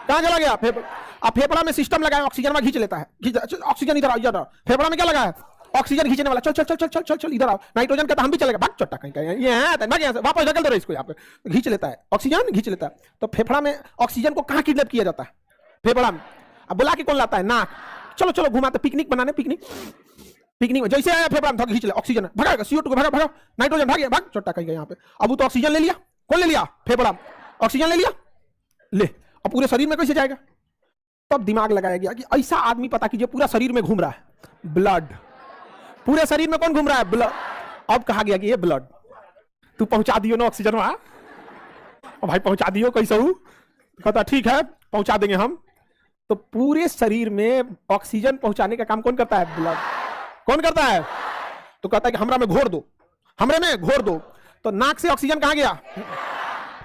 कहाँ चला गया? अब फेफड़ा में सिस्टम लगा है, ऑक्सीजन में खींच लेता है, ऑक्सीजन इधर आओ, इधर। फेफड़ा में क्या लगा है? ऑक्सीजन खींचने वाला। चल चल चल चल चल चल इधर आओ। नाइट्रोजन कहता हम भी चलेगा, भाग चट्टा कहीं ये है यहाँ से वापस ढकल दो इसको, यहाँ पे खींच लेता है, ऑक्सीजन खींच लेता है। तो फेफड़ा में ऑक्सीजन को कहाँ किडनैप किया जाता है? फेफड़ा में। अब बुला के कौन लाता है? नाक। चलो चलो घुमाते, पिकनिक बनाने, पिकनिक में जैसे आया फेफड़ा में खींच ले, ऑक्सीजन भगाएगा, CO2 को भगा भगा, नाइट्रोजन भाग भाग चट्टा कहीं यहाँ पे। अब वो तो ऑक्सीजन ले लिया, कौन ले लिया? फेफड़ा। ऑक्सीजन ले लिया, ले, अब पूरे शरीर में कैसे जाएगा? तब दिमाग लगाया गया कि ऐसा आदमी पता कीजिए पूरा शरीर में घूम रहा है, ब्लड। पूरे शरीर में कौन घूम रहा है? ब्लड। अब कहा गया कि ये ब्लड, तू पहुंचा दियो ना ऑक्सीजन वहां। भाई पहुंचा दियो कैसे हूं? कहता ठीक है पहुंचा देंगे हम। तो पूरे शरीर में ऑक्सीजन पहुंचाने का काम कौन करता है? ब्लड। कौन करता है? तो कहता है कि हमरा में घोर दो, हमरे में घोर दो। तो नाक से ऑक्सीजन कहां गया?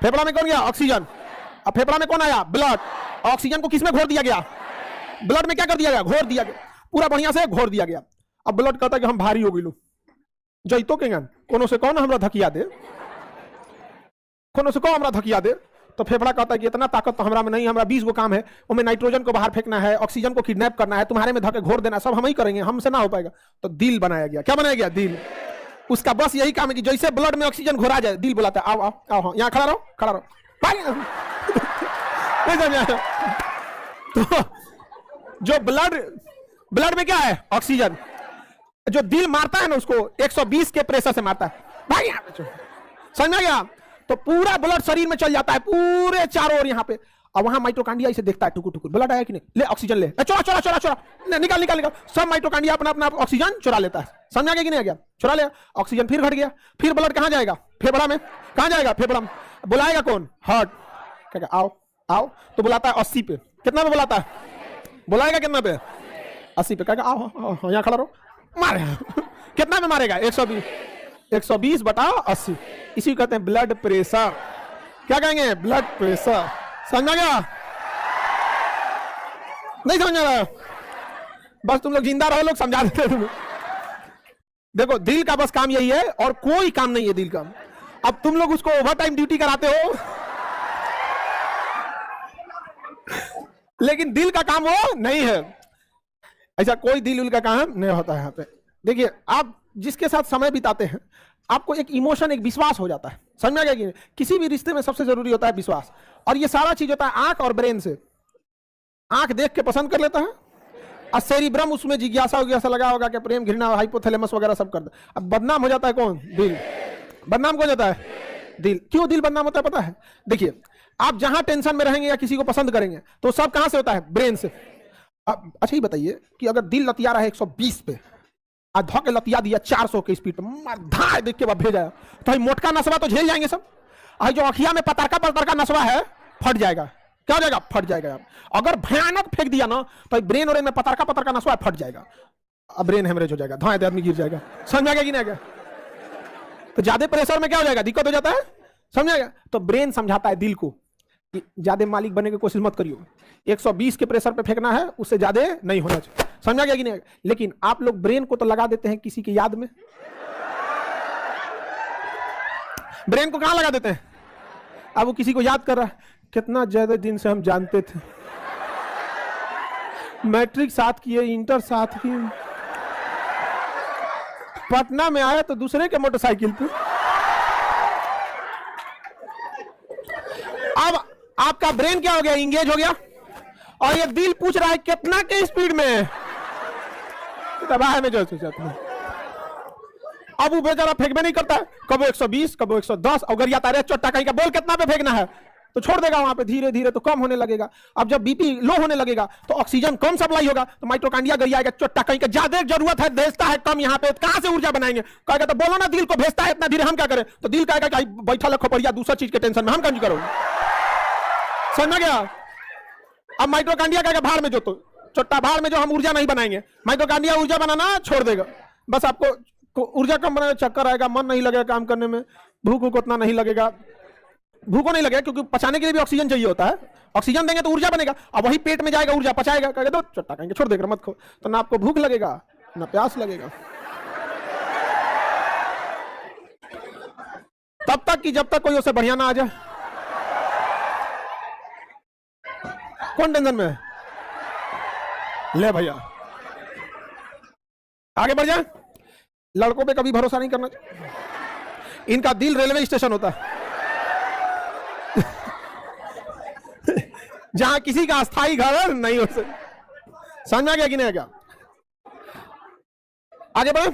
फेफड़ा में कौन गया? ऑक्सीजन। अब फेफड़ा में कौन आया? ब्लड। ऑक्सीजन को किसमें घोर दिया गया? ब्लड में क्या कर दिया गया? घोर दिया गया, पूरा बढ़िया से घोर दिया गया। अब ब्लड कहता है कि हम भारी हो गई लो, जैतो के कोनो से कौन हमरा धकिया दे, कोनो से कौन हमरा धकिया दे। तो फेफड़ा कहता है कि इतना ताकत तो हमरा में नहीं, हमरा 20 गो काम है, उनमें नाइट्रोजन को बाहर फेंकना है, ऑक्सीजन को किडनैप करना है, तुम्हारे में धके घोर देना, सब हम ही करेंगे, हमसे ना हो पाएगा। तो दिल बनाया गया। क्या बनाया गया? दिल। उसका बस यही काम है कि जैसे ब्लड में ऑक्सीजन घोरा जाए, दिल बुलाता है आओ आओ आओ, यहाँ खड़ा रहो, खड़ा रहो। तो जो ब्लड में क्या है? ऑक्सीजन। जो दिल मारता है ना उसको 120 के प्रेशर से मारता है, भाई समझ में गया? तो पूरा ब्लड शरीर में चल जाता है, पूरे चारों ओर यहाँ पे। अब वहां माइटोकांड्रिया इसे देखता है, टुकुर टुकुर, ब्लड आया कि नहीं, ले ऑक्सीजन ले, चोरा चोरा चोरा चोरा, निकाल निकाल निकाल। सब माइटोकांड्रिया अपना अपना ऑक्सीजन चुरा लेता है। समझ आ गया कि नहीं आ गया? चुरा लिया, ऑक्सीजन फिर घट गया, फिर ब्लड कहां जाएगा? फेफड़ा में। कहां जाएगा? फेफड़ा में। बुलाएगा कौन? हार्ट। क्या आओ आओ, तो बुलाता है 80 पे। कितना पे बुलाता है? बुलाएगा कितना पे? 80 पे। कहेगा आओ यहाँ खड़ा रहो, मारे। कितना में मारेगा? 120। 120 बटा 80, इसी कहते हैं ब्लड प्रेशर। क्या कहेंगे? Blood pressure. समझ आ गया? नहीं समझ आ रहा? बस तुम लोग जिंदा रहो, लोग समझा देते तुम्हें। देखो दिल का बस काम यही है और कोई काम नहीं है दिल का। अब तुम लोग उसको ओवर टाइम ड्यूटी कराते हो, लेकिन दिल का काम वो नहीं है। ऐसा कोई दिल का काम नहीं होता है यहाँ पे। देखिए आप जिसके साथ समय बिताते हैं, आपको एक इमोशन, एक विश्वास हो जाता है। समझ में आ गया कि किसी भी रिश्ते में सबसे जरूरी होता है विश्वास, और ये सारा चीज होता है आंख और ब्रेन से। आंख देख के पसंद कर लेता है, और सेरिब्रम उसमें जिज्ञासा लगा होगा कि प्रेम, घृणा, हाइपोथैलेमस वगैरह सब कर दे। अब बदनाम हो जाता है कौन? दिल। बदनाम कौन जाता है? दिल। क्यों दिल बदनाम होता है पता है? देखिए आप जहां टेंशन में रहेंगे या किसी को पसंद करेंगे तो सब कहां से होता है? ब्रेन से। अब अच्छा ही बताइए कि अगर दिल लतिया रहा है 120 पे, धो के लतिया दिया 400 के स्पीड पे, धाय देख के बाद भेजा, तो मोटका नसवा तो झेल जाएंगे सब, और जो अखिया में पतरका नसवा है फट जाएगा। क्या हो जाएगा? फट जाएगा। अगर भयानक फेंक दिया ना तो ब्रेन और में पतरका नसवा फट जाएगा, अब ब्रेन हेमरेज हो जाएगा, धाए आदमी गिर जाएगा। समझ आ गया कि नहीं आ गया? तो ज्यादा प्रेशर में क्या हो जाएगा? दिक्कत हो जाता है। समझ आएगा? तो ब्रेन समझाता है दिल को कि ज्यादा मालिक बनने की कोशिश मत करियो, 120 के प्रेशर पे फेंकना है, उससे ज्यादा नहीं होना चाहिए। समझा गया कि नहीं? लेकिन आप लोग ब्रेन को तो लगा देते हैं किसी की याद में। ब्रेन को कहां लगा देते हैं? अब वो किसी को याद कर रहा है, कितना ज्यादा दिन से हम जानते थे, मैट्रिक साथ किए, इंटर साथ किए, पटना में आया तो दूसरे के मोटरसाइकिल पे। अब आपका ब्रेन क्या हो गया? इंगेज हो गया, और ये दिल पूछ रहा है कितना के स्पीड में तबाह में जो अब वो बेचारा फेंकबे नहीं करता है, कब 120 कब 110, अगर या तारे चोट्टा कहीं का बोल कितना पे फेंकना है तो छोड़ देगा वहां पे, धीरे धीरे तो कम होने लगेगा। अब जब बीपी लो होने लगेगा तो ऑक्सीजन कम सप्लाई होगा, तो माइटोकांड्रिया गरियाएगा, चोट्टा कहीं का ज्यादा जरूरत है, भेजता है कम, यहाँ पे कहां से ऊर्जा बनाएंगे? कहेगा तो बोलो ना दिल को भेजता है इतना धीरे, हम क्या करें? तो दिल कहेगा कि बैठा लखो पड़िया दूसरा चीज के टेंशन में, हम कंज करो। समझ गया? अब माइटोकांड्रिया कहेगा भाड़ में जो, तो चोट्टा भाड़ में जो, हम ऊर्जा नहीं बनाएंगे। माइटोकांड्रिया ऊर्जा बनाना छोड़ देगा, बस आपको ऊर्जा कम बनाने, चक्कर आएगा, मन नहीं लगेगा काम करने में, भूख उतना नहीं लगेगा, भूख नहीं लगेगा क्योंकि पचाने के लिए भी ऑक्सीजन चाहिए होता है। ऑक्सीजन देंगे तो ऊर्जा बनेगा, अब वही पेट में जाएगा, ऊर्जा पचाएगा, कहेगा दो चट्टा कहेंगे छोड़ देगा मत खो, तो ना आपको भूख लगेगा ना प्यास लगेगा, तब तक कि जब तक कोई उससे बढ़िया ना आ जाए। कौन टेंशन में है? ले भैया आगे बढ़ जाए। लड़कों पे कभी भरोसा नहीं करना चाहिए, इनका दिल रेलवे स्टेशन होता है जहां किसी का अस्थाई घर नहीं हो सकता। समझ में आ गया कि नहीं आ गया? आगे बढ़े।